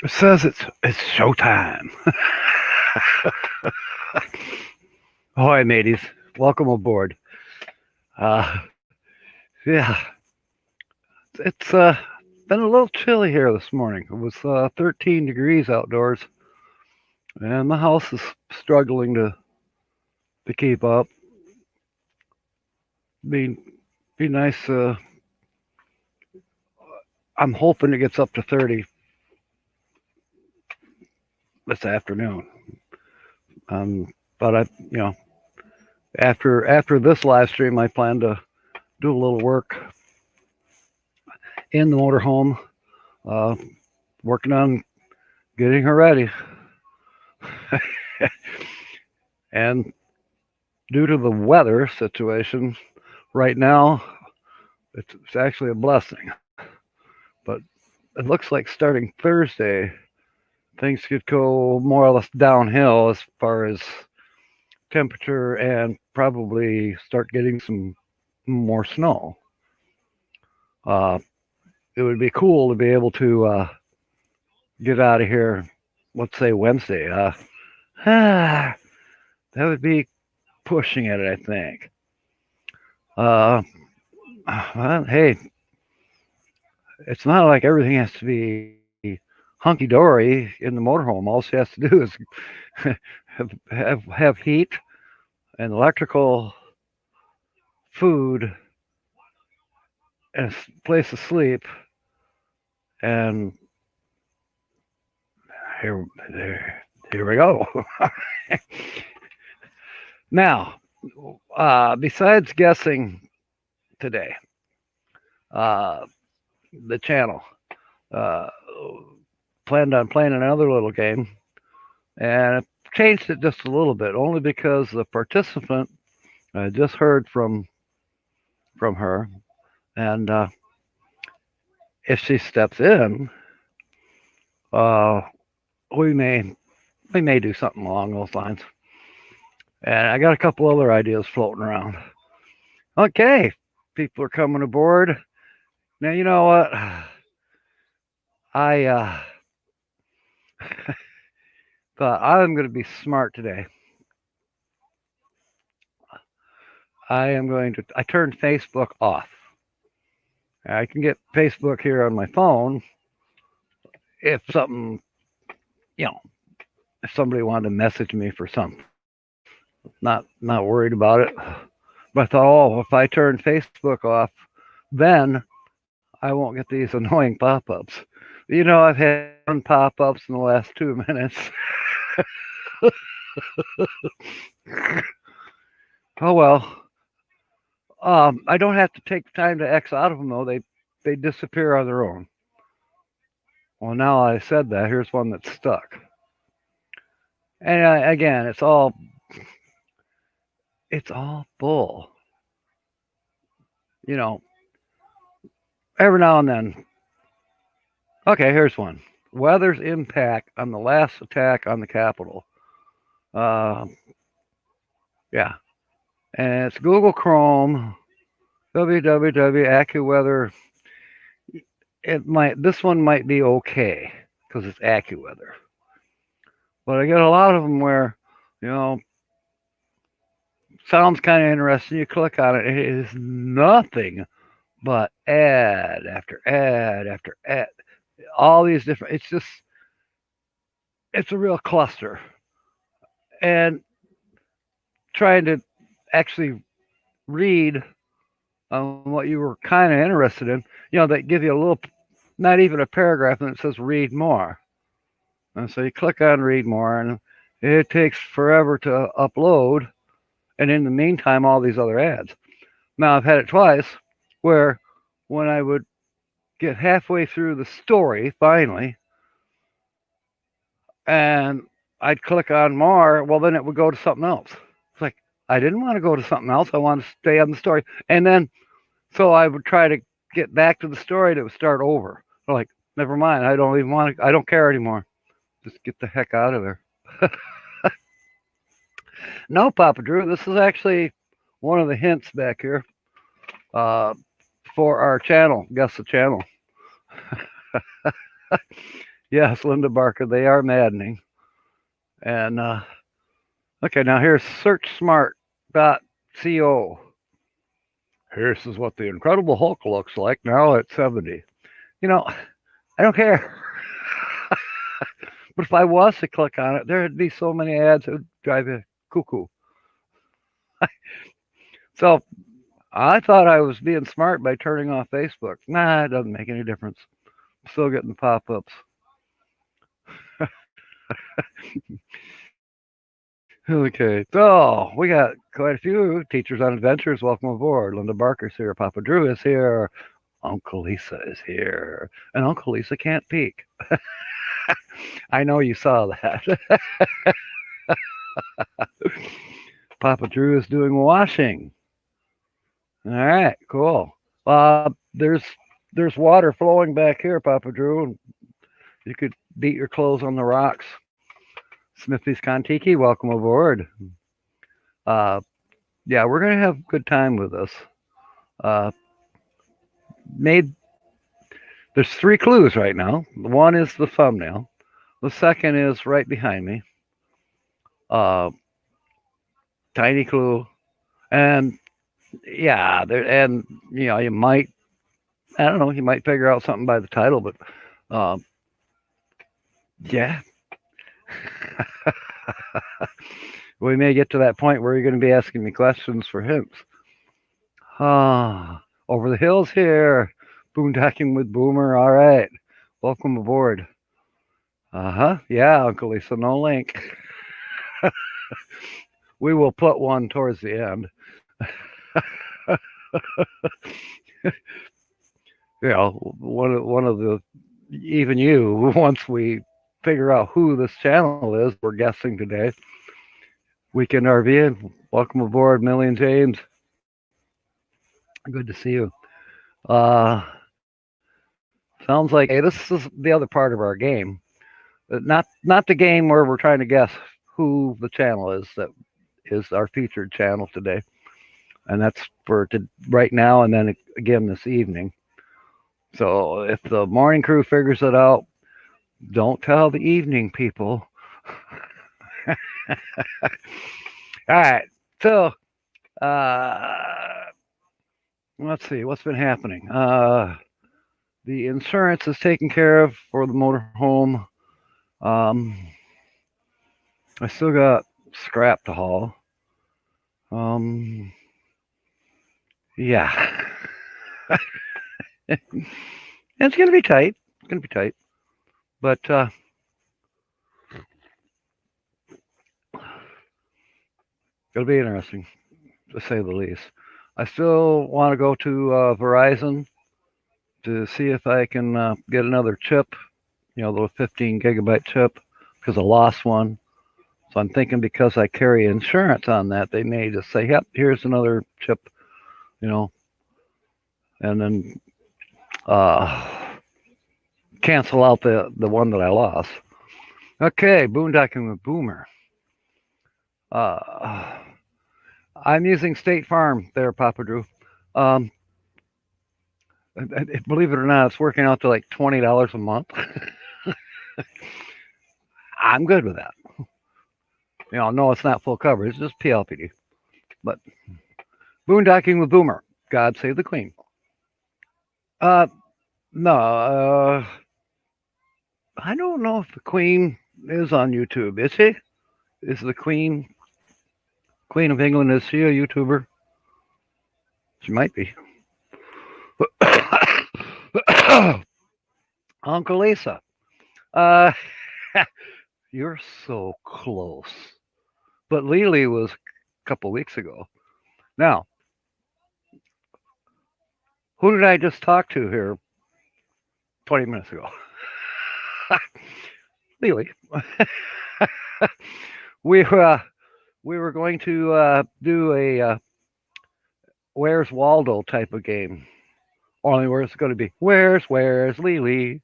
It says it's showtime. Ahoy, mateys! Welcome aboard. Uh, yeah, it's been a little chilly here this morning. It was 13 degrees outdoors, and the house is struggling to keep up. Be be nice. I'm hoping it gets up to 30 this afternoon. But after this live stream, I plan to do a little work in the motorhome, uh, working on getting her ready. And due to the weather situation right now, it's actually a blessing. But it looks like starting Thursday, things could go more or less downhill as far as temperature and probably start getting some more snow. Uh, it would be cool to be able to get out of here, let's say Wednesday. That would be pushing it, I think. Uh, well, hey, it's not like everything has to be hunky dory in the motorhome. All she has to do is have heat and electrical, food, and a place to sleep. And here, here we go. Now, besides guessing today, uh, the channel uh, planned on playing another little game, and I changed it just a little bit, only because the participant I just heard from her, and if she steps in, uh, we may do something along those lines. And I got a couple other ideas floating around. Okay, people are coming aboard. Now you know what? I thought I'm going to be smart today. I turned Facebook off. I can get Facebook here on my phone if something, you know, if somebody wanted to message me for something. Not worried about it. But I thought, oh, if I turn Facebook off, then I won't get these annoying pop-ups. I've had one pop-ups in the last 2 minutes. Oh well. I don't have to take time to X out of them though. They disappear on their own. Well, now I said that. Here's one that's stuck. And again, it's all bull. You know, every now and then. Okay, here's one. Weather's impact on the last attack on the Capitol. Uh, yeah, and it's Google Chrome, www AccuWeather. This one might be okay because it's AccuWeather, but I get a lot of them where you know sounds kind of interesting. You click on it, it is nothing but ad after ad after ad. All these different. It's a real cluster, and trying to actually read on what you were kind of interested in. They give you a little, not even a paragraph, and it says read more. And so you click on read more, and it takes forever to upload. And in the meantime, all these other ads. Now, I've had it twice where when I would get halfway through the story, finally, and I'd click on more, well, then it would go to something else. It's like, I didn't want to go to something else. I want to stay on the story. And then, so I would try to get back to the story and it would start over. Like, never mind. I don't care anymore. Just get the heck out of there. No, Papa Drew, this is actually one of the hints back here for our channel. Guess the channel. Yes, Linda Barker, they are maddening. And okay, now here's searchsmart.co. Here's is what the Incredible Hulk looks like now at 70. You know, I don't care. But if I was to click on it, there'd be so many ads that would drive you cuckoo. So I thought I was being smart by turning off Facebook. Nah, it doesn't make any difference. I'm still getting the pop ups. Okay, so we got quite a few teachers on adventures. Welcome aboard. Linda Barker's here. Papa Drew is here. Uncle Lisa is here. And Uncle Lisa can't peek. I know you saw that. Papa Drew is doing washing. All right, cool. There's water flowing back here, Papa Drew. You could beat your clothes on the rocks. Smithy's Kontiki, welcome aboard. Uh, yeah, we're gonna have a good time with this. Uh, made there's 3 clues right now. One is the thumbnail. The second is right behind me. Uh, tiny clue, and yeah, and you might I don't know, you might figure out something by the title, but um, yeah, we may get to that point where you're going to be asking me questions for hints. Over the hills here, boondocking with Boomer. All right, welcome aboard. Yeah, Uncle Lisa, no link. We will put one towards the end. One of the even you once we figure out who this channel is we're guessing today. Weekend RV, welcome aboard, Millie and James. Good to see you. Sounds like hey, this is the other part of our game. Not the game where we're trying to guess who the channel is that is our featured channel today, and that's for right now and then again this evening. So if the morning crew figures it out, don't tell the evening people. All right, so let's see what's been happening. The insurance is taken care of for the motorhome. I still got scrap to haul. Yeah. It's gonna be tight. It's gonna be tight. But it'll be interesting, to say the least. I still want to go to Verizon to see if I can get another chip, the 15 gigabyte chip, because I lost one. So I'm thinking because I carry insurance on that, they may just say, "Yep, here's another chip," and then cancel out the one that I lost. Okay, boondocking with Boomer. I'm using State Farm there, Papa Drew. Believe it or not, it's working out to like $20 a month. I'm good with that. No, it's not full coverage, it's just PLPD. But boondocking with Boomer. God save the Queen. No, I don't know if the Queen is on YouTube. Is she? Is the Queen of England? Is she a YouTuber? She might be. Uncle Lisa. You're so close. But Lily was a couple weeks ago. Now, who did I just talk to here 20 minutes ago? Lily. we were going to do a Where's Waldo type of game. Only where it's going to be Where's Lily?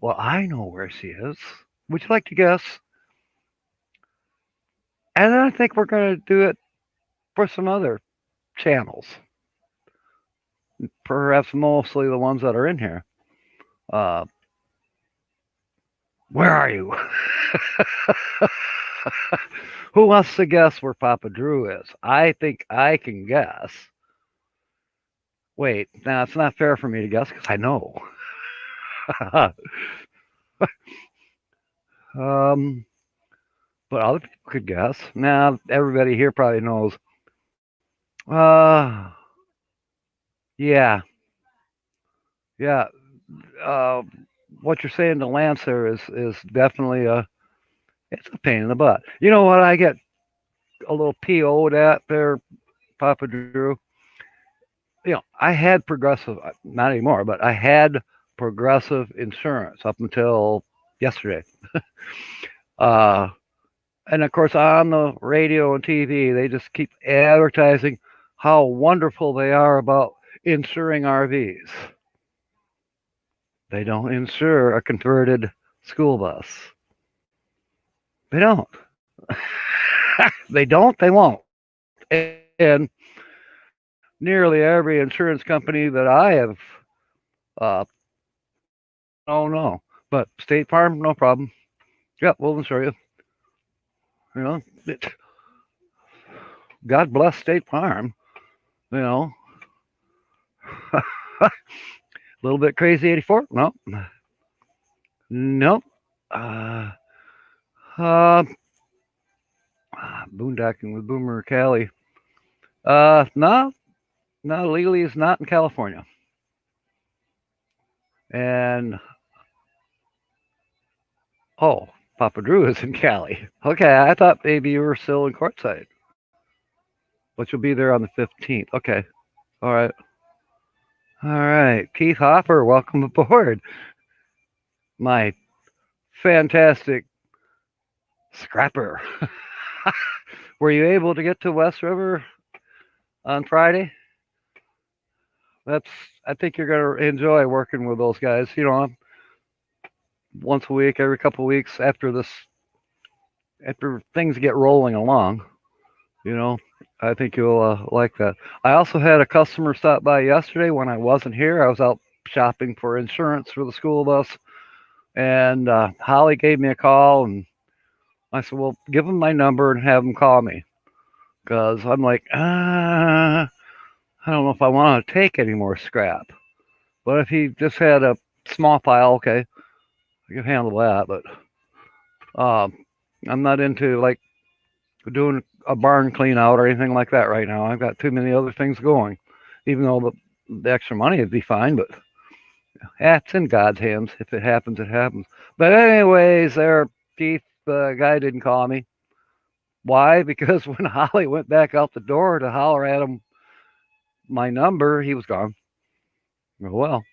Well, I know where she is. Would you like to guess? And then I think we're going to do it for some other channels. perhaps mostly the ones that are in here. Uh, where are you? Who wants to guess where Papa Drew is? I think I can guess. Wait, now it's not fair for me to guess because I know. um, but other people could guess. Now everybody here probably knows. Uh, yeah, yeah. Uh, what you're saying to Lance there is definitely it's a pain in the butt. You know what I get a little PO'd at there, Papa Drew? I had progressive, not anymore, but I had progressive insurance up until yesterday. Uh, and of course, on the radio and TV, they just keep advertising how wonderful they are about insuring RVs. They don't insure a converted school bus. They don't. They don't. They won't. And nearly every insurance company that I have, uh, oh no, but State Farm, no problem. Yep, we'll insure you. You know, it, God bless State Farm. You know, a little bit crazy 84. No, no. Uh, uh, boondocking with Boomer Cali. No, no. Legally, is not in California. And oh, Papa Drew is in Cali. Okay, I thought maybe you were still in Courtside, but you'll be there on the 15th. Okay, all right, all right. Keith Hoffer, welcome aboard. My fantastic scrapper. Were you able to get to West River on Friday? That's. I think you're gonna enjoy working with those guys. Once a week, every couple of weeks after things get rolling along. You know, I think you'll like that. I also had a customer stop by yesterday when I wasn't here. I was out shopping for insurance for the school bus, and Holly gave me a call, and I said, "Well, give him my number and have him call me," because I'm like, I don't know if I want to take any more scrap. But if he just had a small pile, okay, I can handle that. But um, I'm not into like doing a barn clean out or anything like that right now. I've got too many other things going. Even though the extra money would be fine, but it's in God's hands. If it happens, it happens. But anyways, there, Keith, the guy didn't call me. Why? Because when Holly went back out the door to holler at him my number, he was gone. Well,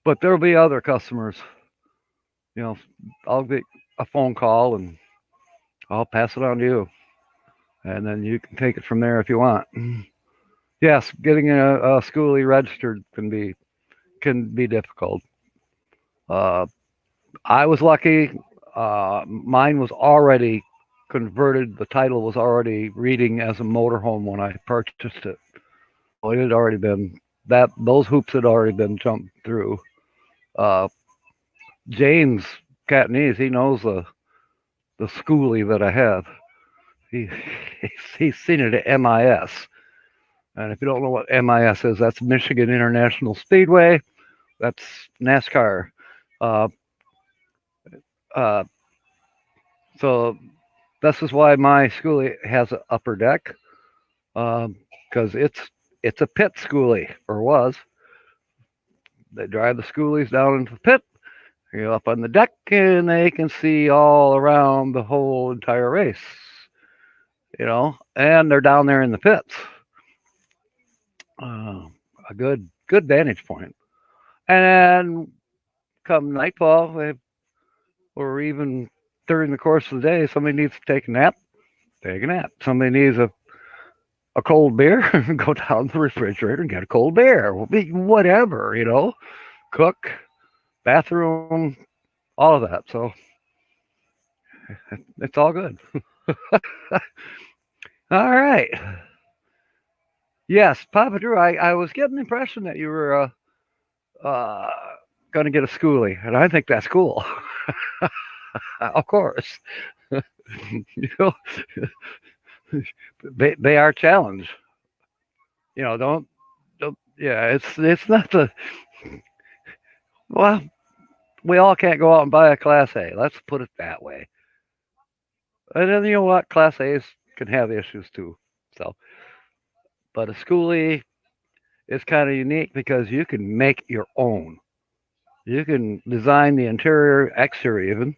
but there'll be other customers. You know, I'll get a phone call and I'll pass it on to you, and then you can take it from there if you want. Yes, getting a schoolie registered can be difficult. Uh, I was lucky. Mine was already converted. The title was already reading as a motorhome when I purchased it. So it had already been that those hoops had already been jumped through. Uh, James Catanese, he knows the schoolie that I have. He he's seen it at MIS. And if you don't know what MIS is, that's Michigan International Speedway. That's NASCAR. Uh, uh, so this is why my schoolie has an upper deck, because it's a pit schoolie, or was. They drive the schoolies down into the pit. You go up on the deck, and they can see all around the whole entire race. And they're down there in the pits. Uh, a good vantage point. And then come nightfall, or even during the course of the day, somebody needs to take a nap. Take a nap. Somebody needs a cold beer. Go down to the refrigerator and get a cold beer. Whatever. Cook, bathroom, all of that. So it's all good. All right. Yes, Papa Drew, I was getting the impression that you were uh, going to get a schoolie, and I think that's cool. Of course. you know, they are challenged. Don't yeah, it's not the well, we all can't go out and buy a Class A. Let's put it that way. And then you know what? Class A's can have issues too. So, but a schoolie is kind of unique because you can make your own. You can design the interior, exterior even.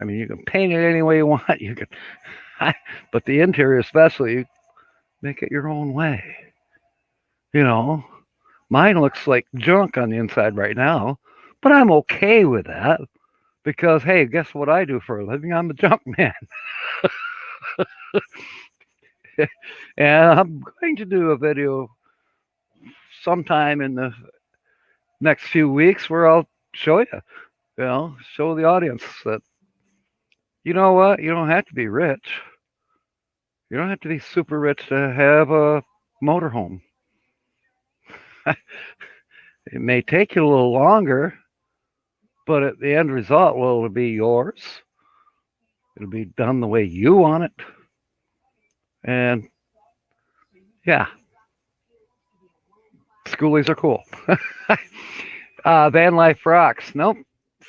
I mean, you can paint it any way you want. You can, but the interior especially, you make it your own way. You know, mine looks like junk on the inside right now, but I'm okay with that because hey, guess what I do for a living? I'm a junk man, and I'm going to do a video sometime in the next few weeks where I'll show you, show the audience that you know what, you don't have to be rich. You don't have to be super rich to have a motorhome. It may take you a little longer, but at the end result, well, it'll be yours. It'll be done the way you want it. And yeah, schoolies are cool. Van life rocks. Nope.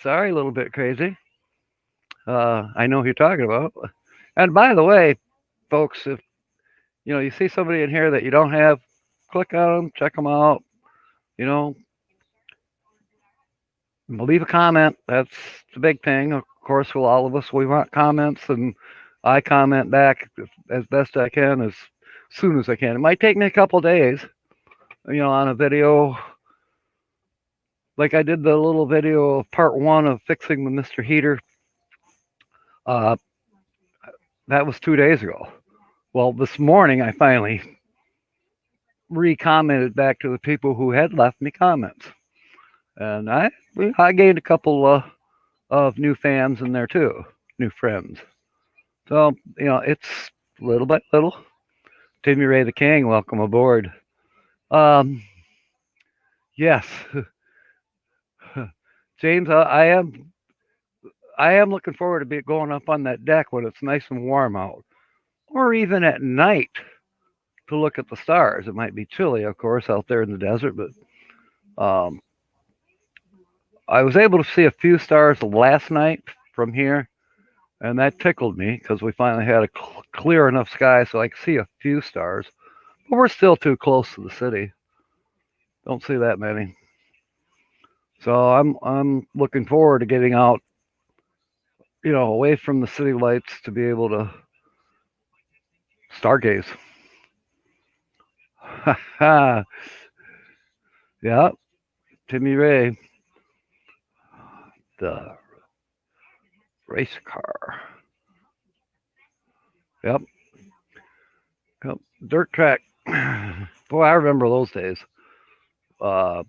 Sorry, a little bit crazy. I know who you're talking about. And by the way, folks, if you see somebody in here that you don't have, click on them, check them out. You know, leave a comment. That's the big thing. Of course, with all of us, we want comments, and I comment back as best I can, as soon as I can. It might take me a couple days, on a video. Like I did the little video of part one of fixing the Mr. Heater. Uh, that was 2 days ago. Well, this morning I finally re-commented back to the people who had left me comments, and I gained a couple of new fans in there too, new friends. So it's little by little. Timmy Ray the King, welcome aboard. Um, yes, James, I am looking forward to going up on that deck when it's nice and warm out, or even at night to look at the stars. It might be chilly, of course, out there in the desert, but um, I was able to see a few stars last night from here, and that tickled me because we finally had a clear enough sky so I could see a few stars. But we're still too close to the city. Don't see that many. So I'm looking forward to getting out, away from the city lights to be able to stargaze. Yeah, Timmy Ray, the race car. Yep, yep. Dirt track. Boy, I remember those days. Uh,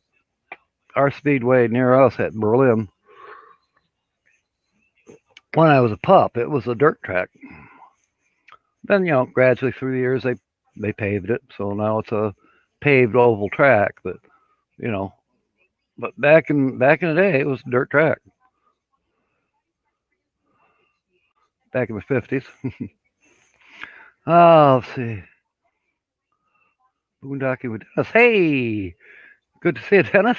our speedway near us at Berlin, when I was a pup, it was a dirt track. Then, gradually through the years, they paved it, so now it's a paved oval track. You know, but back in the day, it was a dirt track. Back in the 50s. Oh, let's see. Boondocking with Dennis. Hey, good to see you, Dennis.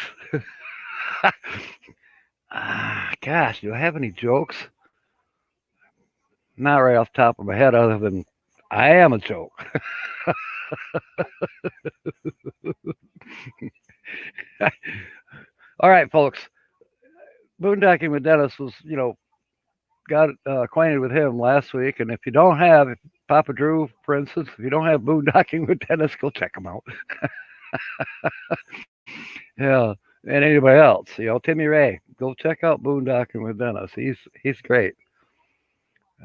Gosh, do I have any jokes? Not right off the top of my head, other than I am a joke. All right, folks. Boondocking with Dennis was, got acquainted with him last week. And if you don't have Papa Drew, for instance, if you don't have Boondocking with Dennis, go check him out. Yeah, and anybody else, Timmy Ray, go check out Boondocking with Dennis. He's great.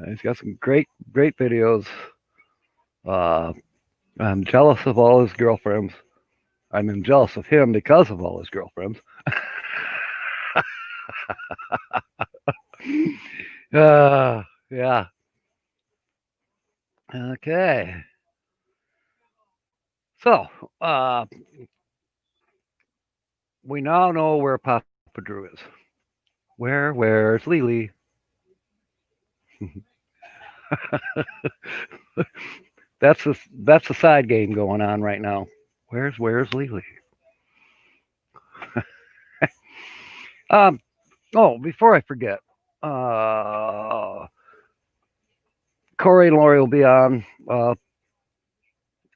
He's got some great videos. Uh, I'm jealous of all his girlfriends. I'm jealous of him because of all his girlfriends. Yeah. Okay. So, we now know where Papa Drew is. Where's Lily? That's a side game going on right now. Where's Lily? Um, oh, before I forget, uh, Corey and Lori will be on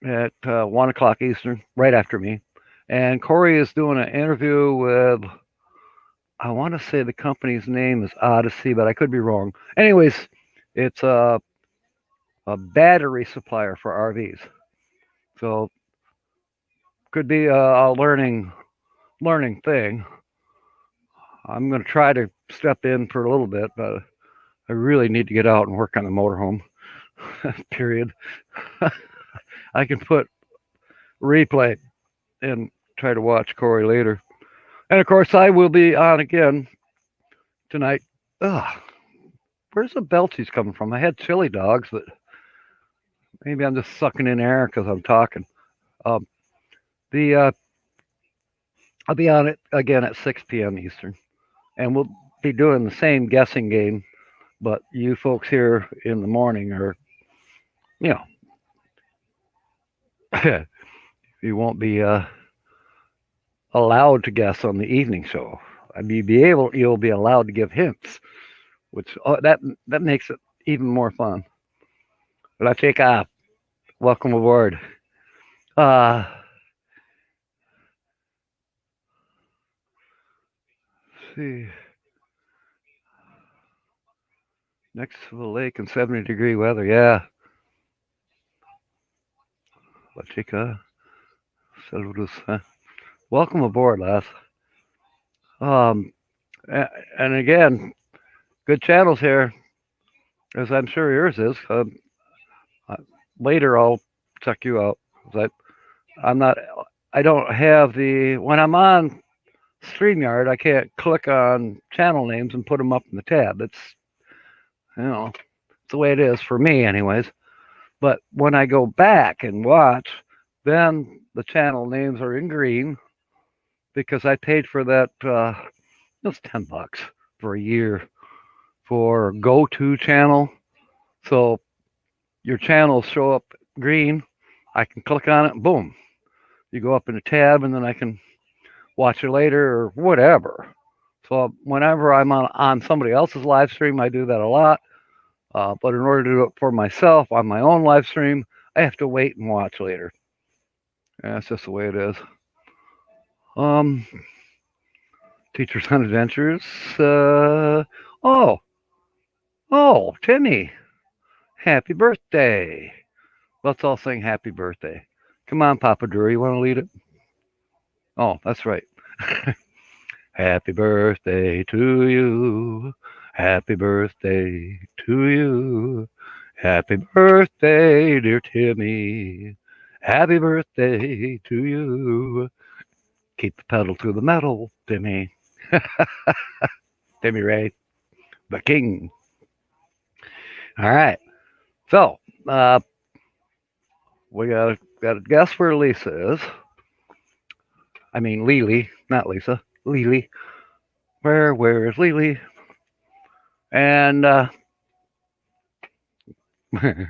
at 1 o'clock Eastern, right after me. And Corey is doing an interview with, I want to say the company's name is Odyssey, but I could be wrong. Anyways, it's a battery supplier for RVs. So could be a learning thing. I'm going to try to step in for a little bit, but I really need to get out and work on the motorhome. Period. I can put replay and try to watch Corey later. And of course, I will be on again tonight. Ugh, where's the belchies coming from? I had chili dogs, but maybe I'm just sucking in air because I'm talking. Um, the I'll be on it again at 6 p.m. Eastern, and we'll be doing the same guessing game, but you folks here in the morning are, you know, you won't be allowed to guess on the evening show. I mean, you'll be allowed to give hints, which that makes it even more fun. But I take off. Welcome aboard. Uh, see, next to the lake and 70-degree weather. Yeah. La chica. Saludos. Welcome aboard, lass. Um, and again, good channels here, as I'm sure yours is. Uh, Later, I'll check you out. I'm not. I don't have the when I'm on StreamYard. I can't click on channel names and put them up in the tab. It's the way it is for me, anyways. But when I go back and watch, then the channel names are in green because I paid for that. It was $10 for a year for go-to channel. So your channels show up green. I can click on it, and boom, you go up in a tab, and then I can watch it later or whatever. So whenever I'm on somebody else's live stream, I do that a lot. But in order to do it for myself on my own live stream, I have to wait and watch later. And that's just the way it is. Teachers on Adventures. Oh, Timmy, happy birthday. Let's all sing happy birthday. Come on, Papa Drew, you want to lead it? Oh, that's right. Happy birthday to you. Happy birthday to you. Happy birthday, dear Timmy. Happy birthday to you. Keep the pedal to the metal, Timmy. Timmy Ray, the king. All right. So, we got to guess where Lisa is. I mean, Lily, not Lisa. Lily. Where is Lily? And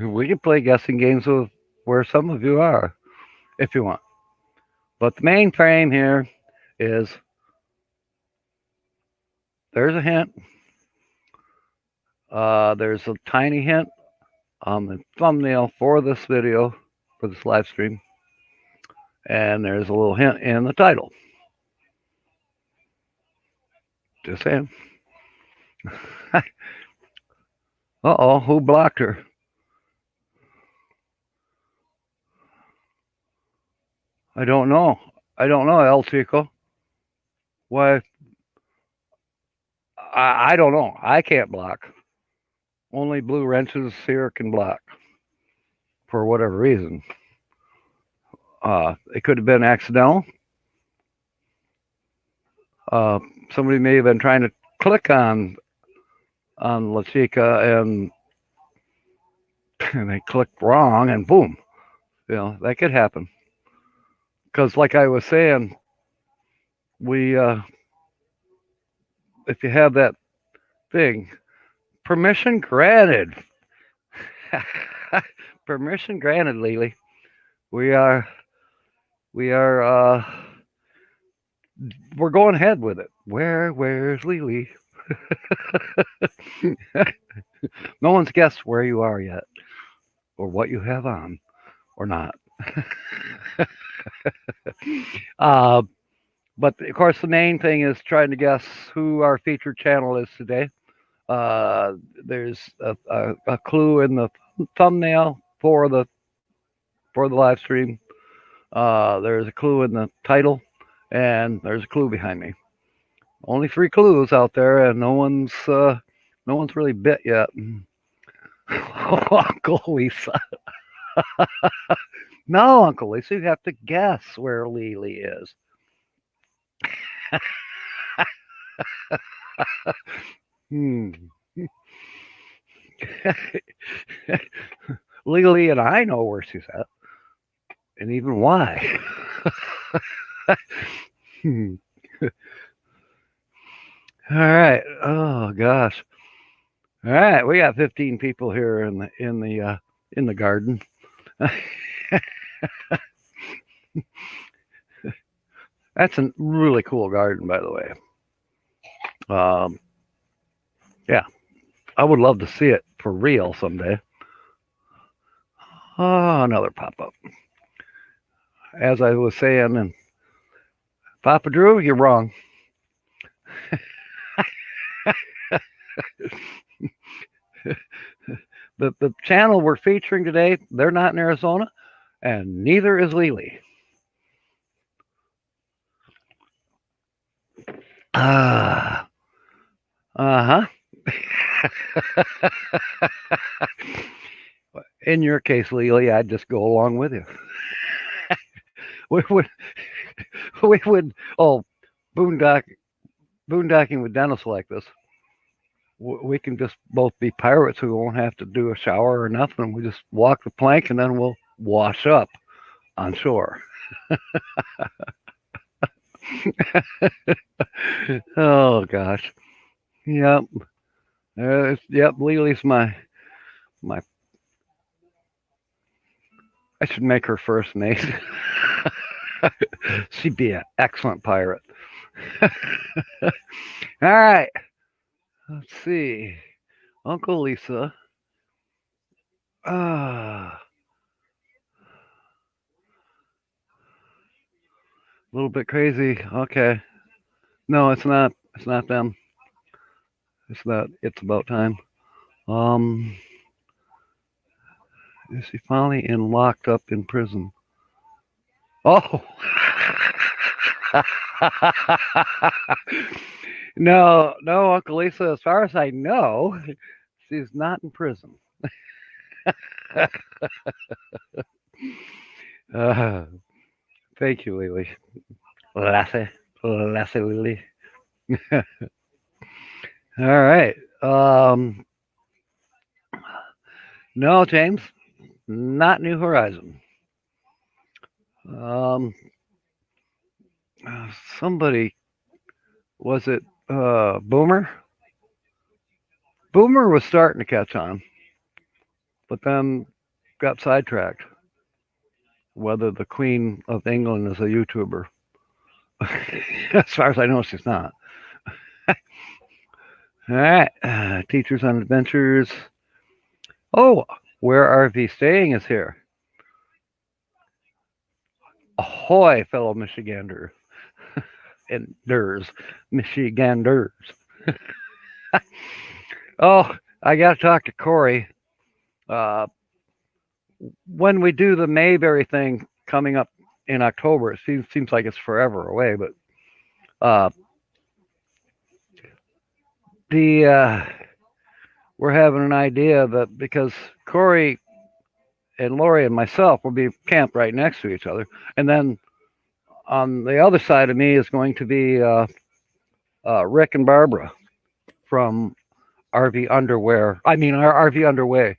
we can play guessing games with where some of you are, if you want. But the main frame here is there's a hint. There's a tiny hint on the thumbnail for this video, for this live stream. And there's a little hint in the title. Just saying. Uh-oh, who blocked her? I don't know. El Chico. Why? I don't know. I can't block. Only Blue Wrenches here can block for whatever reason. It could have been accidental. Somebody may have been trying to click on La Chica and they clicked wrong and boom. That could happen. because like I was saying, we if you have that thing, permission granted. Permission granted, Lily. We are we are we're going ahead with it. Where's Lily? No one's guessed where you are yet, or what you have on, or not. uh, but of course, the main thing is trying to guess who our featured channel is today. Uh, there's a clue in the thumbnail for the live stream. There's a clue in the title, and there's a clue behind me. Only 3 clues out there, and no one's really bit yet. Uncle Lisa. No, Uncle Lisa, you have to guess where Lily is. Hmm. Lily and I know where she's at, and even why. Hmm. All right. Oh gosh. All right. We got 15 people here in the garden. That's a really cool garden, by the way. Um, yeah, I would love to see it for real someday. Oh, another pop up. As I was saying, and Papa Drew, you're wrong. The channel we're featuring today, they're not in Arizona, and neither is Lily. Ah, uh huh. In your case, Lily, I'd just go along with you. we would, we would, oh, boondock, boondocking with Dennis like this. We can just both be pirates who won't have to do a shower or nothing. We just walk the plank and then we'll wash up on shore. Oh gosh. Yep. Yep. Lily's my. I should make her first mate. She'd be an excellent pirate. All right. Let's see. Uncle Lisa. Ah. A little bit crazy. Okay. No, it's not. It's not them. It's not. It's about time. Um. Is he finally locked up in prison? Oh. No, no, Uncle Lisa. As far as I know, she's not in prison. uh, Thank you, Lily. Lassie, Lassie, Lily. All right. No, James, not New Horizon. Um, Somebody was it? Boomer. Boomer was starting to catch on, but then got sidetracked. Whether the Queen of England is a YouTuber, as far as I know, she's not. All right, Teachers on Adventures. Oh, where RV staying is here. Ahoy, fellow Michiganders and Michiganders. Oh, I got to talk to Corey. Uh, when we do the Mayberry thing coming up in October, it seems like it's forever away, but uh, the we're having an idea that because Corey and Lori and myself will be camped right next to each other, and then on the other side of me is going to be Rick and Barbara from RV Underwear. I mean, our RV Underway.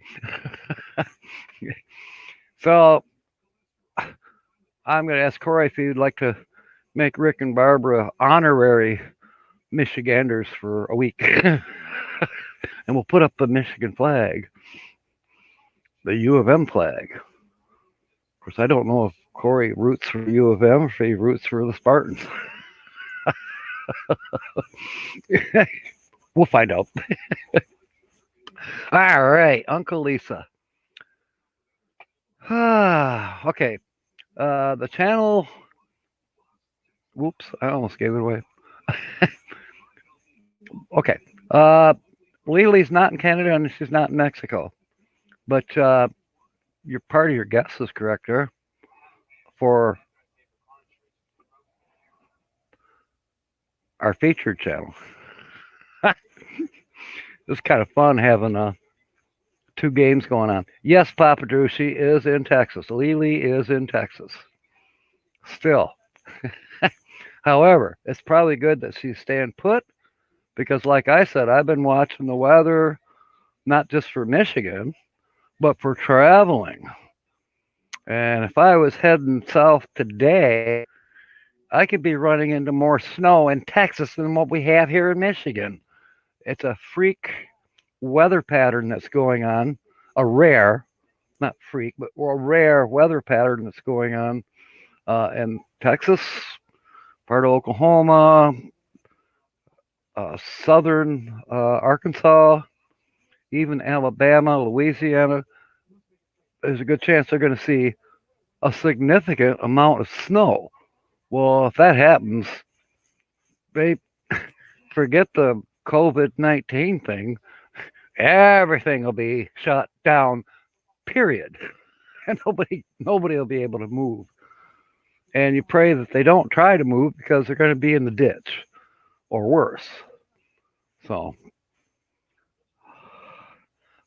So I'm going to ask Corey if he'd like to make Rick and Barbara honorary Michiganders for a week. And we'll put up the Michigan flag, the U of M flag. Of course, I don't know if Corey roots for U of M or if he roots for the Spartans. We'll find out. All right, Uncle Lisa. Okay. The channel. Whoops, I almost gave it away. Okay. Lily's not in Canada and she's not in Mexico. But your part of your guess is correct there. For our featured channel. It's kind of fun having two games going on. Yes, Papa Drew, she is in Texas. Lily is in Texas. Still. However, it's probably good that she's staying put because, like I said, I've been watching the weather, not just for Michigan, but for traveling. And if I was heading south today, I could be running into more snow in Texas than what we have here in Michigan. It's a freak weather pattern that's going on, a rare, not freak, but a rare weather pattern that's going on in Texas, part of Oklahoma, southern Arkansas, even Alabama, Louisiana. There's a good chance they're going to see a significant amount of snow. Well, if that happens, they forget the COVID-19 thing. Everything will be shut down, period. And nobody will be able to move. And you pray that they don't try to move because they're going to be in the ditch or worse. So,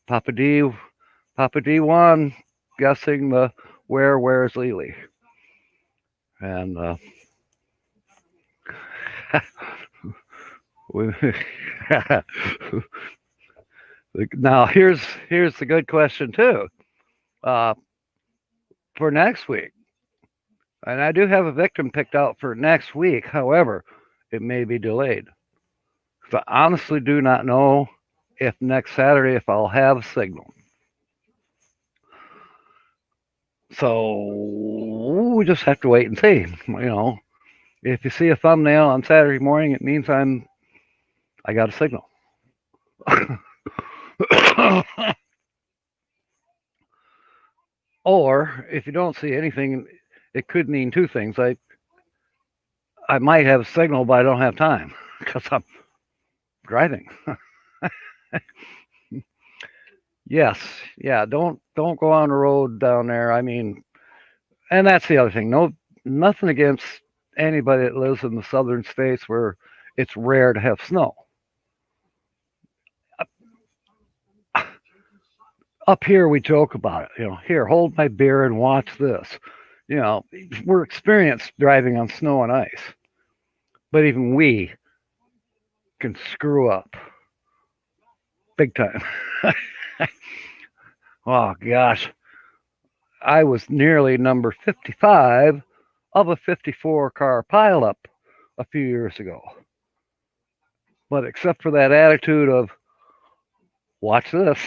Papa D1 guessing the where's Lily. And now here's the good question too. For next week, and I do have a victim picked out for next week. However, it may be delayed. So I honestly do not know if next Saturday if I'll have a signal. So we just have to wait and see. You know, if you see a thumbnail on Saturday morning, it means I got a signal. Or if you don't see anything, it could mean two things. I might have a signal, but I don't have time because I'm driving. Yes, yeah. Don't go on the road down there. I mean, and that's the other thing. Nothing against anybody that lives in the southern states where it's rare to have snow. Up here, we joke about it. You know, here, hold my beer and watch this. You know, we're experienced driving on snow and ice, but even we can screw up big time. Oh gosh, I was nearly number 55 of a 54 car pileup a few years ago. But except for that attitude of watch this,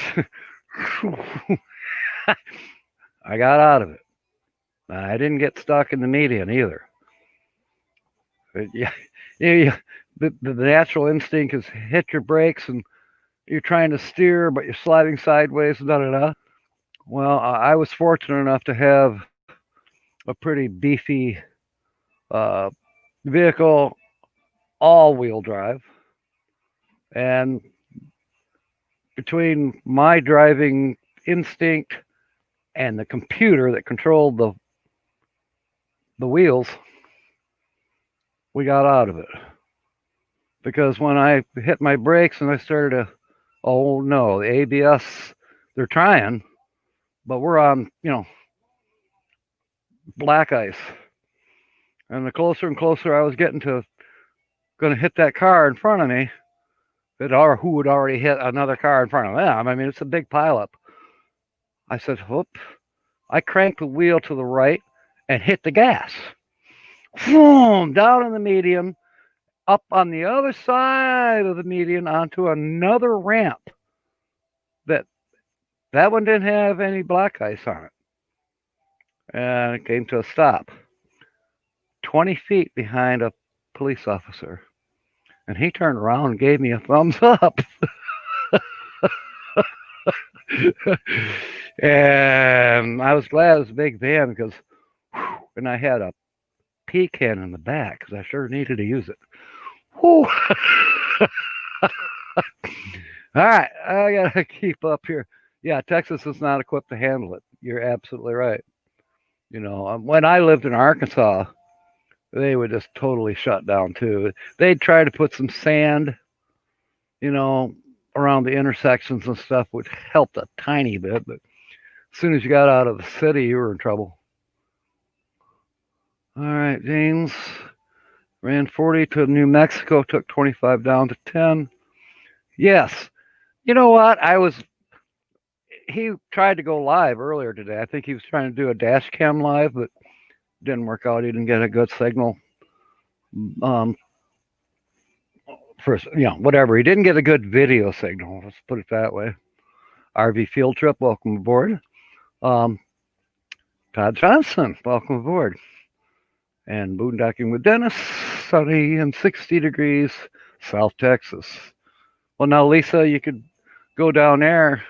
I got out of it. I didn't get stuck in the median either. But yeah, the natural instinct is hit your brakes and you're trying to steer, but you're sliding sideways. Da da da. Well, I was fortunate enough to have a pretty beefy vehicle, all-wheel drive, and between my driving instinct and the computer that controlled the wheels, we got out of it. Because when I hit my brakes and I started to, oh no, the ABS, they're trying, but we're on, black ice. And the closer and closer I was getting to going to hit that car in front of me, who had already hit another car in front of them. I mean, it's a big pileup. I said, whoop. I cranked the wheel to the right and hit the gas. Boom, down in the median, up on the other side of the median onto another ramp that one didn't have any black ice on it. And it came to a stop 20 feet behind a police officer. And he turned around and gave me a thumbs up. And I was glad it was a big van because, and I had a pecan in the back because I sure needed to use it. Whew. All right, I gotta keep up here. Yeah, Texas is not equipped to handle it. You're absolutely right. When I lived in Arkansas, they would just totally shut down too. They'd try to put some sand, you know, around the intersections and stuff, which helped a tiny bit. But as soon as you got out of the city, you were in trouble. All right, James ran 40 to New Mexico, took 25 down to 10. Yes. You know what? He tried to go live earlier today. I think he was trying to do a dash cam live, but didn't work out. He didn't get a good signal. For whatever. He didn't get a good video signal. Let's put it that way. RV Field Trip, welcome aboard. Todd Johnson, welcome aboard. And boondocking with Dennis, sunny and 60 degrees, South Texas. Well, now, Lisa, you could go down there.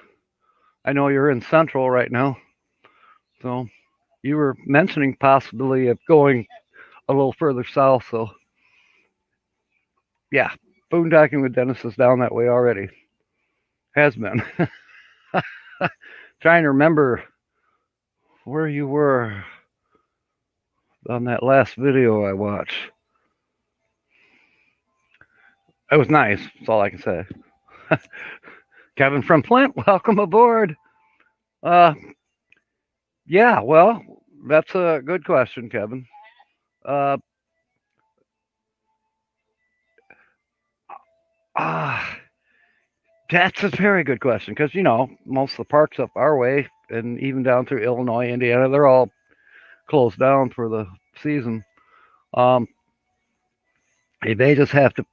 I know you're in Central right now. So you were mentioning possibility of going a little further south. So, yeah, boondocking with Dennis is down that way already. Has been. Trying to remember where you were on that last video I watched. It was nice. That's all I can say. Kevin from Flint, welcome aboard. Yeah, well, that's a good question, Kevin. Uh, that's a very good question because most of the parks up our way and even down through Illinois, Indiana, they're all closed down for the season. They just have to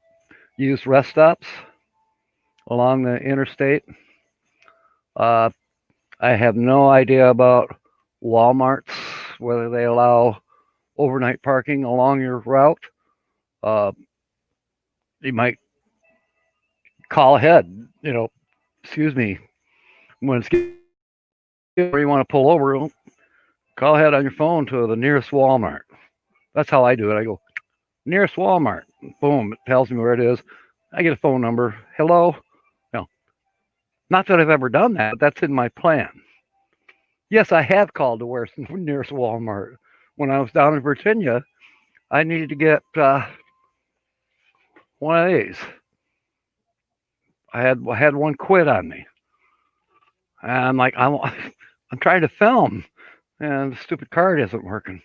use rest stops along the interstate. I have no idea about Walmarts, whether they allow overnight parking along your route. You might call ahead, excuse me, when it's where you want to pull over, call ahead on your phone to the nearest Walmart. That's how I do it. I go, nearest Walmart. Boom, it tells me where it is. I get a phone number. Hello. Not that I've ever done that, but that's in my plan. Yes, I have called the nearest Walmart. When I was down in Virginia, I needed to get one of these. I had one quit on me. And I'm like, I'm trying to film, and the stupid card isn't working.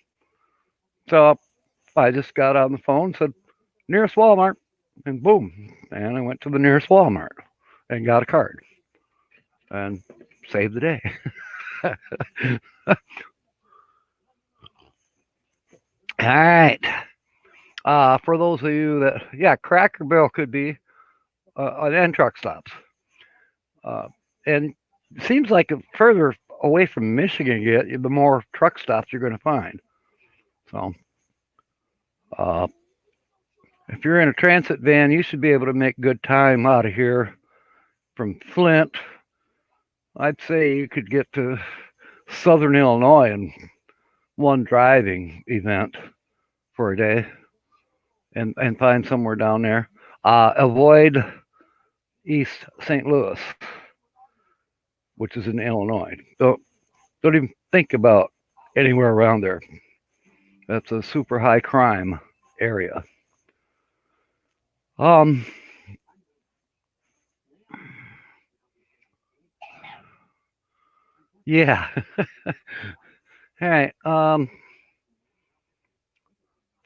So I just got on the phone, said, nearest Walmart, and boom. And I went to the nearest Walmart and got a card and saved the day. All right. For those of you that, Cracker Barrel could be an end truck stops. And it seems like the further away from Michigan you get, the more truck stops you're going to find. So, if you're in a transit van, you should be able to make good time out of here from Flint. I'd say you could get to Southern Illinois in one driving event for a day and find somewhere down there. Avoid East St. Louis, which is in Illinois. Don't even think about anywhere around there. That's a super high crime area. Yeah. All right.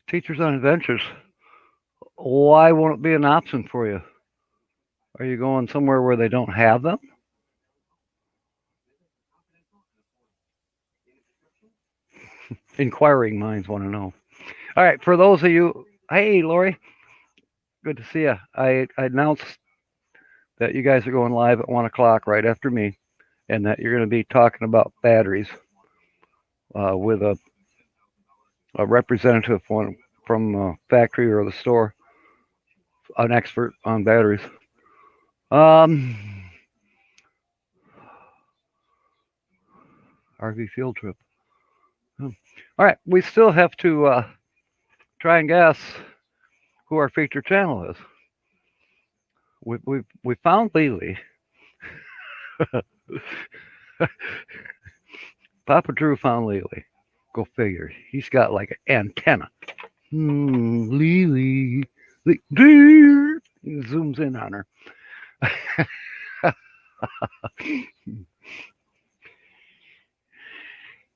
Teachers on Adventures. Why won't it be an option for you? Are you going somewhere where they don't have them? inquiring minds want to know. All right, for those of you, hey, Lori, good to see you. I announced that you guys are going live at 1 o'clock right after me, and that you're going to be talking about batteries with a representative from the factory or the store, an expert on batteries. Um, RV field trip. All right, we still have to try and guess who our featured channel is. We found Lily. Papa Drew found Lily. Go figure. He's got like an antenna. Lily. He zooms in on her.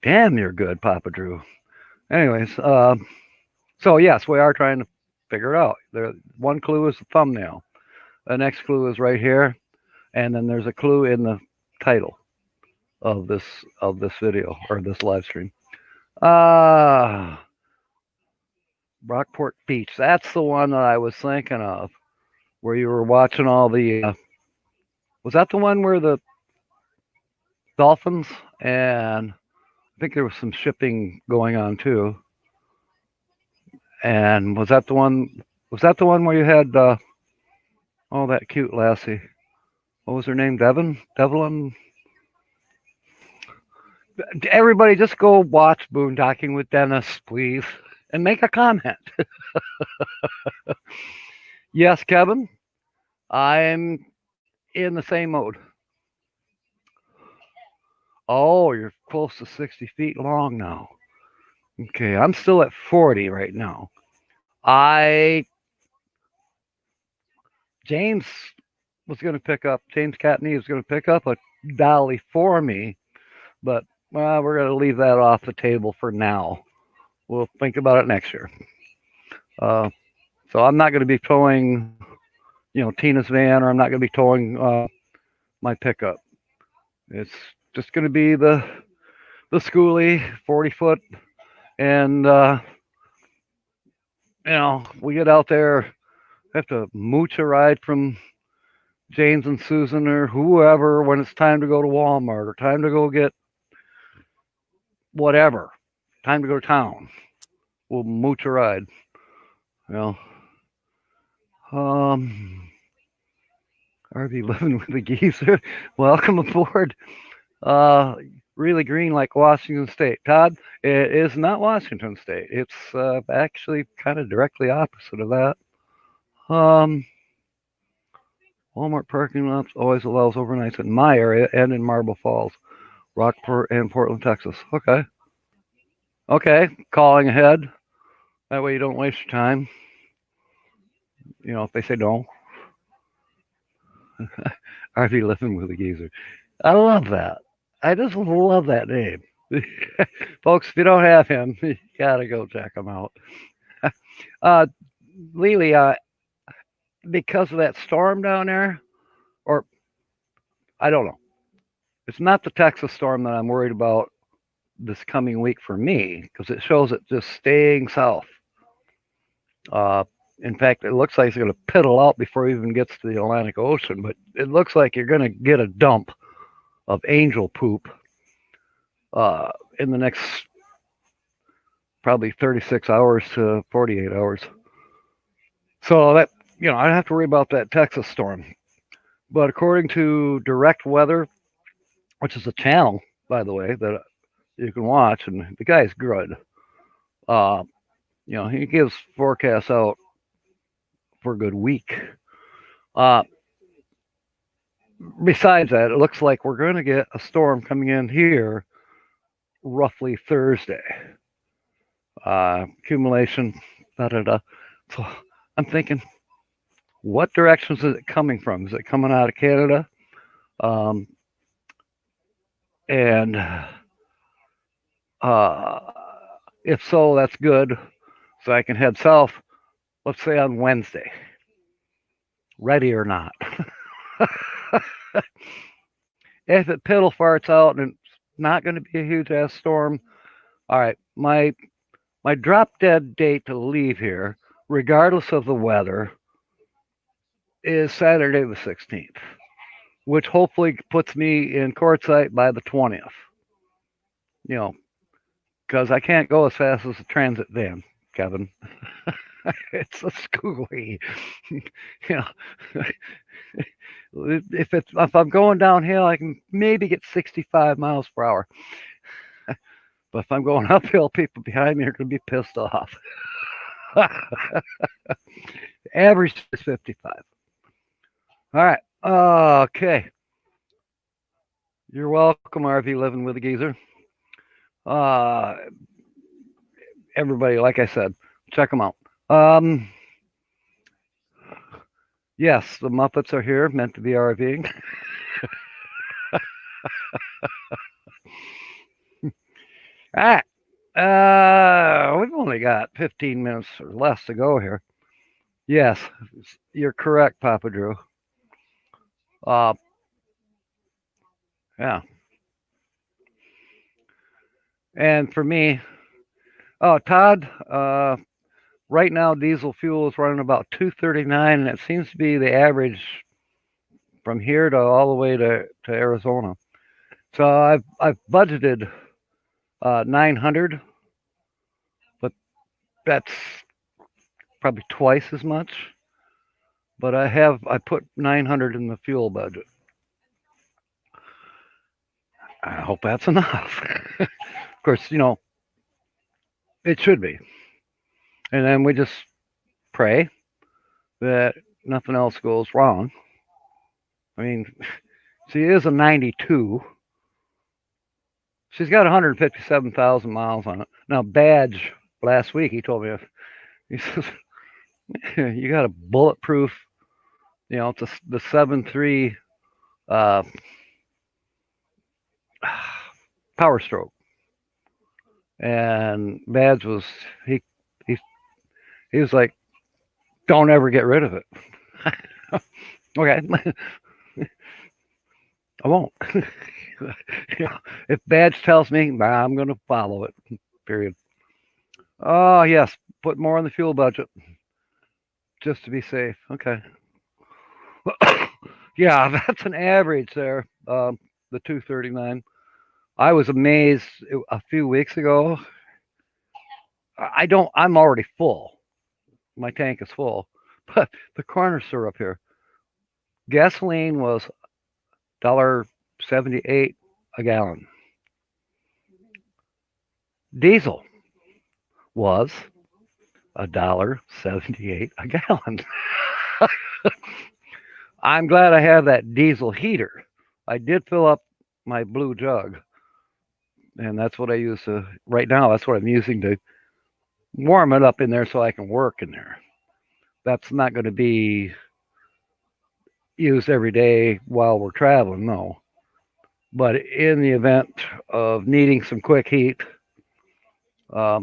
Damn, you're good, Papa Drew. Anyways, so yes, we are trying to figure it out. One clue is the thumbnail. The next clue is right here, and then there's a clue in the title of this video or this live stream. Rockport Beach. That's the one that I was thinking of, where you were watching all the. Was that the one where the dolphins and I think there was some shipping going on too? And was that the one? Was that the one where you had oh, that cute lassie? What was her name? Devlin. Everybody, just go watch Boondocking with Dennis, please, and make a comment. Yes, Kevin, I'm in the same mode. Oh, you're close to 60 feet long now. Okay, I'm still at 40 right now. James was going to pick up, James Catney was going to pick up a dolly for me, but well, we're going to leave that off the table for now. We'll think about it next year. So I'm not going to be towing, Tina's van, or I'm not going to be towing my pickup. It's just going to be the schoolie 40-foot, and we get out there, have to mooch a ride from James and Susan or whoever when it's time to go to Walmart or time to go get whatever, time to go to town. We'll mooch a ride. RV living with the geezer. Welcome aboard. Really green like Washington State. Todd, it is not Washington State. It's actually kind of directly opposite of that. Walmart parking lots always allows overnights in my area and in Marble Falls, Rockport, and Portland, Texas. Okay, calling ahead. That way you don't waste your time. If they say no. RV living with a geezer. I love that. I just love that name. Folks, if you don't have him, you gotta go check him out. Lily, because of that storm down there, or I don't know. It's not the Texas storm that I'm worried about this coming week for me, because it shows it just staying south. In fact, it looks like it's going to piddle out before it even gets to the Atlantic Ocean, but it looks like you're going to get a dump of angel poop in the next probably 36 hours to 48 hours. So that, I don't have to worry about that Texas storm. But according to Direct Weather, which is a channel, by the way, that you can watch, and the guy's good. He gives forecasts out for a good week. Besides that, it looks like we're going to get a storm coming in here roughly Thursday. Accumulation, So I'm thinking, what directions is it coming from? Is it coming out of Canada? And if so, that's good. So I can head south, let's say on Wednesday. Ready or not. If it piddle farts out and it's not going to be a huge ass storm, all right, my drop dead date to leave here, regardless of the weather, is Saturday the 16th, which hopefully puts me in Quartzsite by the 20th. You know, because I can't go as fast as a transit van, Kevin. It's a schoolie. You know, if I'm going downhill, I can maybe get 65 miles per hour. But if I'm going uphill, people behind me are going to be pissed off. Average is 55. All right. Okay. You're welcome, RV living with a geezer. Uh, Everybody, like I said, check them out. Yes, the Muppets are here, meant to be RVing. All right. We've only got 15 minutes or less to go here. Yes, you're correct, Papa Drew. Uh, yeah. And for me, Todd, right now diesel fuel is running about 239, and it seems to be the average from here to all the way to Arizona. So I've budgeted 900, but that's probably twice as much. But I put 900 in the fuel budget. I hope that's enough. Of course, it should be. And then we just pray that nothing else goes wrong. I mean, she is a 92. She's got 157,000 miles on it. Now, Badge, last week, he told me, he says, you got a bulletproof, it's the 7.3 Power Stroke. And Badge was, he was like, don't ever get rid of it. Okay. I won't. If Badge tells me, I'm going to follow it. Period. Oh, yes. Put more on the fuel budget just to be safe. Okay. Yeah, that's an average there. The 239. I was amazed a few weeks ago. I'm already full. My tank is full. But the corner store up here, gasoline was $1.78 a gallon. Diesel was $1.78 a gallon. I'm glad I have that diesel heater. I did fill up my blue jug, and that's what I use right now. That's what I'm using to warm it up in there so I can work in there. That's not going to be used every day while we're traveling, no. But in the event of needing some quick heat, yeah,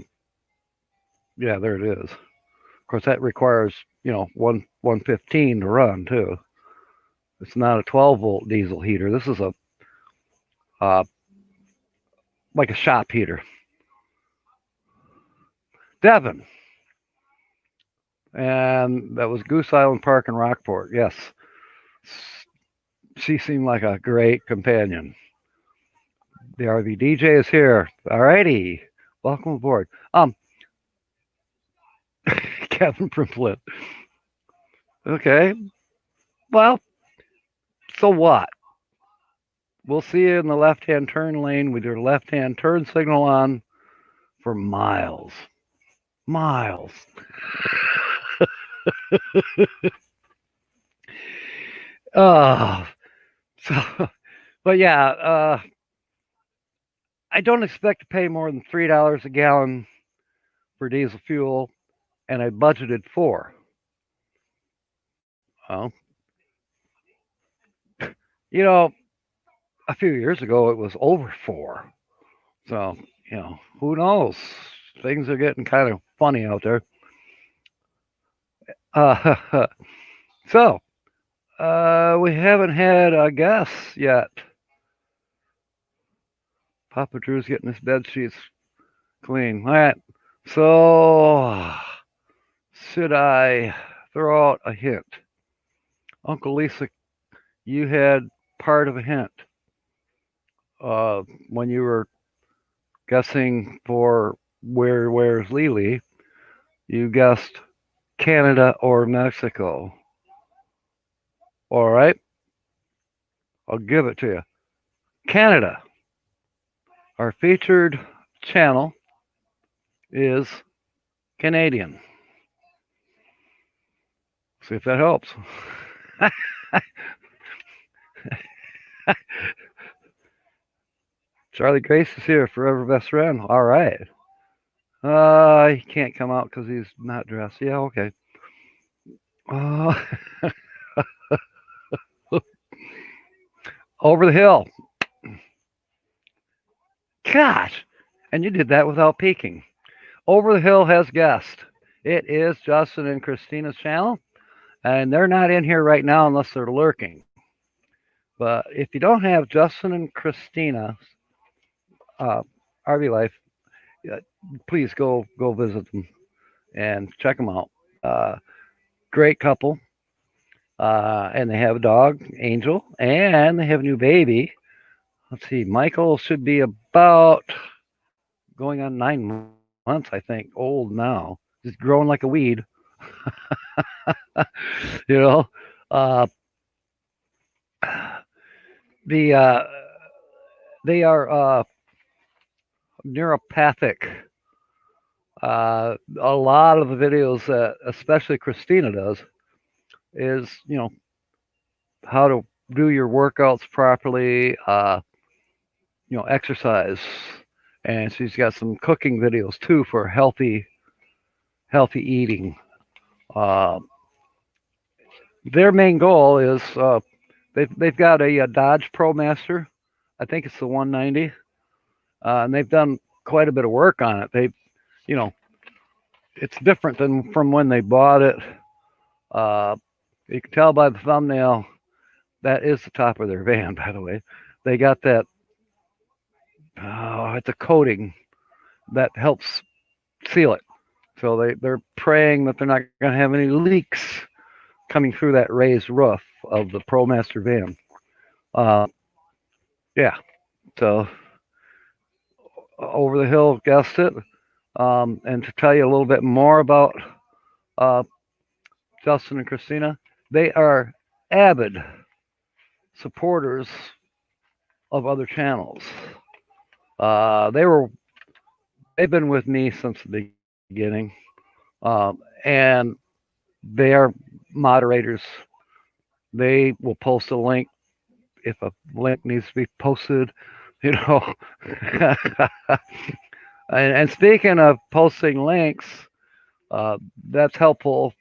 there it is. Of course, that requires 115 to run too. It's not a 12-volt diesel heater. This is a like a shop heater. Devin, and that was Goose Island Park in Rockport. Yes, she seemed like a great companion. The RV DJ is here. All righty, welcome aboard. Kevin from Flint. Okay, well, so what? We'll see you in the left-hand turn lane with your left-hand turn signal on for miles. Miles. So, but yeah, I don't expect to pay more than $3 a gallon for diesel fuel, and I budgeted $4. Well, a few years ago it was over $4. So, who knows? Things are getting kind of funny out there. So, we haven't had a guest yet. Papa Drew's getting his bed sheets clean. All right. So, should I throw out a hint? Uncle Lisa, you had part of a hint when you were guessing for where's Lily. You guessed Canada or Mexico. All right, I'll give it to you. Canada. Our featured channel is Canadian. See if that helps. Charlie Grace is here, forever best friend. All right. He can't come out because he's not dressed. Yeah, okay. Uh, over the hill. Gosh, and you did that without peeking. Over the hill has guest. It is Justin and Christina's channel, and they're not in here right now unless they're lurking. But if you don't have Justin and Christina's RV Life, please go visit them and check them out. Great couple, and they have a dog, Angel, and they have a new baby. Let's see, Michael should be about going on 9 months, I think, old now. He's growing like a weed. you know, uh, the they are neuropathic. A lot of the videos that especially Christina does is how to do your workouts properly, exercise, and she's got some cooking videos too for healthy eating. Uh, their main goal is they've got a Dodge ProMaster. I think it's the 190, and they've done quite a bit of work on it. They, it's different than from when they bought it. You can tell by the thumbnail that is the top of their van, by the way. They got that. It's a coating that helps seal it. So they're praying that they're not going to have any leaks coming through that raised roof of the ProMaster van. Yeah. So over the hill guessed it. And to tell you a little bit more about Justin and Christina, they are avid supporters of other channels. They've been with me since the beginning, and they are moderators. They will post a link if a link needs to be posted, and speaking of posting links, that's helpful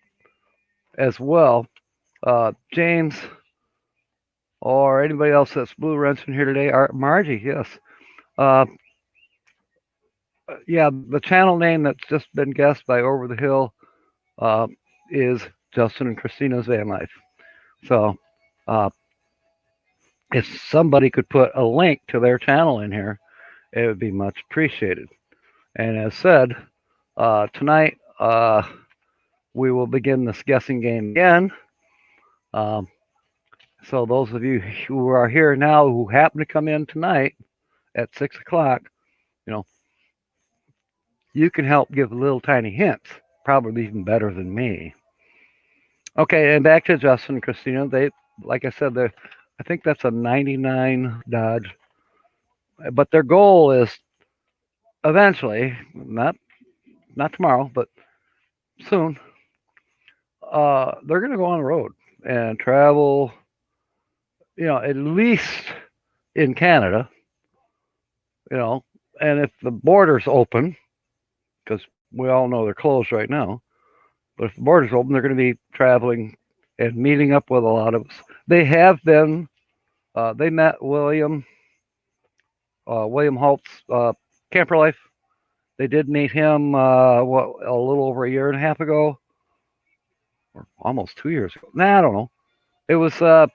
as well. James or anybody else that's Blue Wrenching here today, Margie, yes. Yeah, the channel name that's just been guessed by Over the Hill is Justin and Christina's Van Life. So if somebody could put a link to their channel in here, it would be much appreciated. And as said, tonight we will begin this guessing game again. So those of you who are here now who happen to come in tonight at 6 o'clock, you can help give little tiny hints, probably even better than me. Okay, and back to Justin and Christina. They, like I said, I think that's a 99 Dodge. But their goal is eventually, not tomorrow, but soon, they're going to go on the road and travel, at least in Canada, and if the borders open, because we all know they're closed right now, but if the borders open, they're going to be traveling and meeting up with a lot of us. They have been, they met William Halt's Camper Life. They did meet him, a little over a year and a half ago, or almost 2 years ago. I don't know. It was the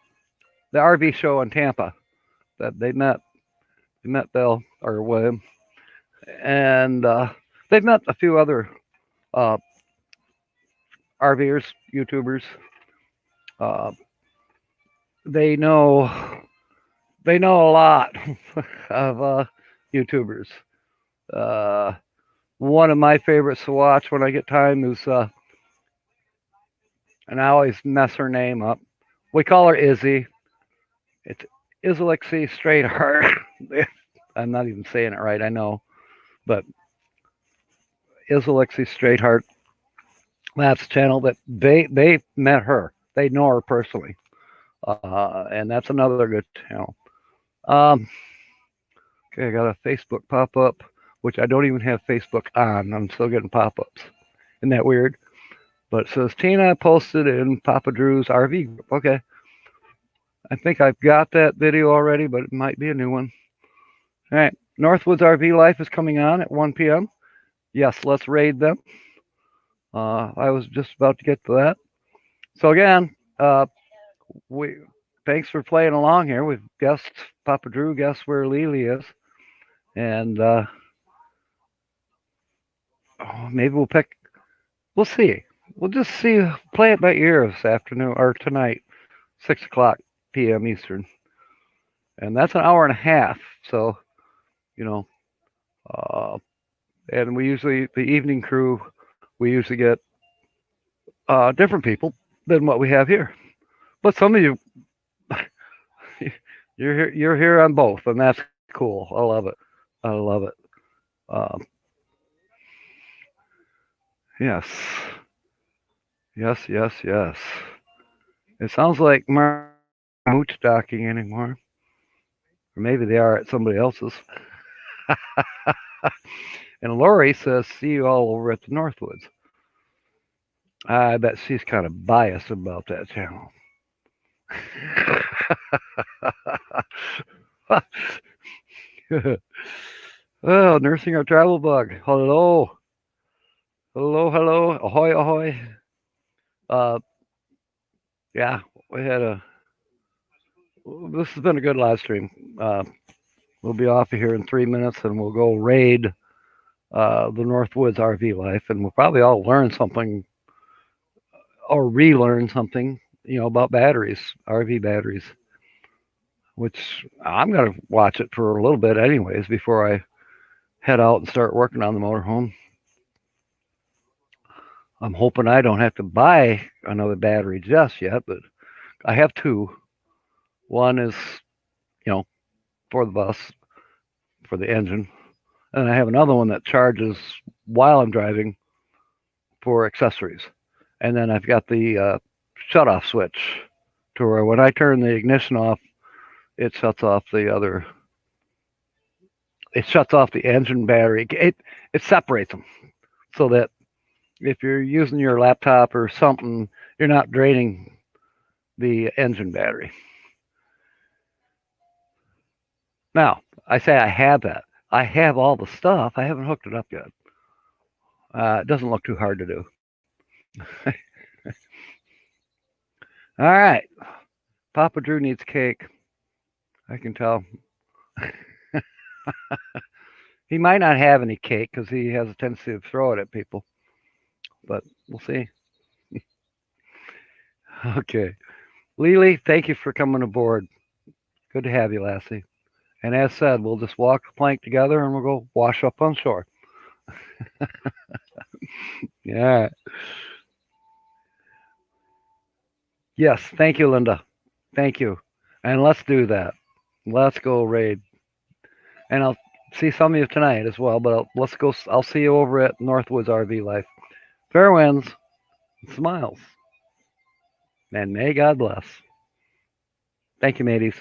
RV show in Tampa that they met Bill or William, and they've met a few other uh, RVers, YouTubers. Uh, they know they know a lot of YouTubers. Uh, One of my favorites to watch when I get time is, and I always mess her name up. We call her Izzy. It's Islexi Straightheart. I'm not even saying it right, I know, but Islexi Straightheart. That's a channel that they met her. They know her personally, and that's another good channel. Um, okay, I got a Facebook pop up, which I don't even have Facebook on. I'm still getting pop ups. Isn't that weird? But it says Tina posted in Papa Drew's RV group. Okay, I think I've got that video already, but it might be a new one. All right, Northwoods RV Life is coming on at 1 p.m. Yes, let's raid them. I was just about to get to that. So again, we thanks for playing along here. We've guessed Papa Drew guessed where Lily is, and maybe we'll pick. We'll see. We'll just see. Play it by ear this afternoon or tonight, 6 o'clock p.m. Eastern, and that's an hour and a half. So you know, uh, and we usually the evening crew. We usually get different people than what we have here. But some of you, you're here on both, and that's cool. I love it. I love it. Um, yes, yes, yes, yes. It sounds like Mark mooch docking anymore, or maybe they are at somebody else's. And Lori says, "See you all over at the Northwoods." I bet she's kind of biased about that channel. Oh, nursing our travel bug. Hello, hello, hello. Ahoy, ahoy. Uh, yeah, we had a. This has been a good live stream. We'll be off of here in 3 minutes, and we'll go raid the Northwoods RV Life, and we'll probably all learn something or relearn something, about batteries, RV batteries. Which I'm gonna watch it for a little bit, anyways, before I head out and start working on the motorhome. I'm hoping I don't have to buy another battery just yet, but I have two. One is, for the bus, for the engine, and I have another one that charges while I'm driving for accessories. And then I've got the shut-off switch to where when I turn the ignition off, it shuts off the other. It shuts off the engine battery. It separates them so that if you're using your laptop or something, you're not draining the engine battery. Now, I say I have that. I have all the stuff. I haven't hooked it up yet. It doesn't look too hard to do. All right. Papa Drew needs cake. I can tell. He might not have any cake because he has a tendency to throw it at people. But we'll see. Okay. Lily, thank you for coming aboard. Good to have you, Lassie. And as said, we'll just walk the plank together and we'll go wash up on shore. Yeah. Yes. Thank you, Linda. Thank you. And let's do that. Let's go raid. And I'll see some of you tonight as well. But let's go. I'll see you over at Northwoods RV Life. Fair winds, smiles, and may God bless. Thank you, mateys.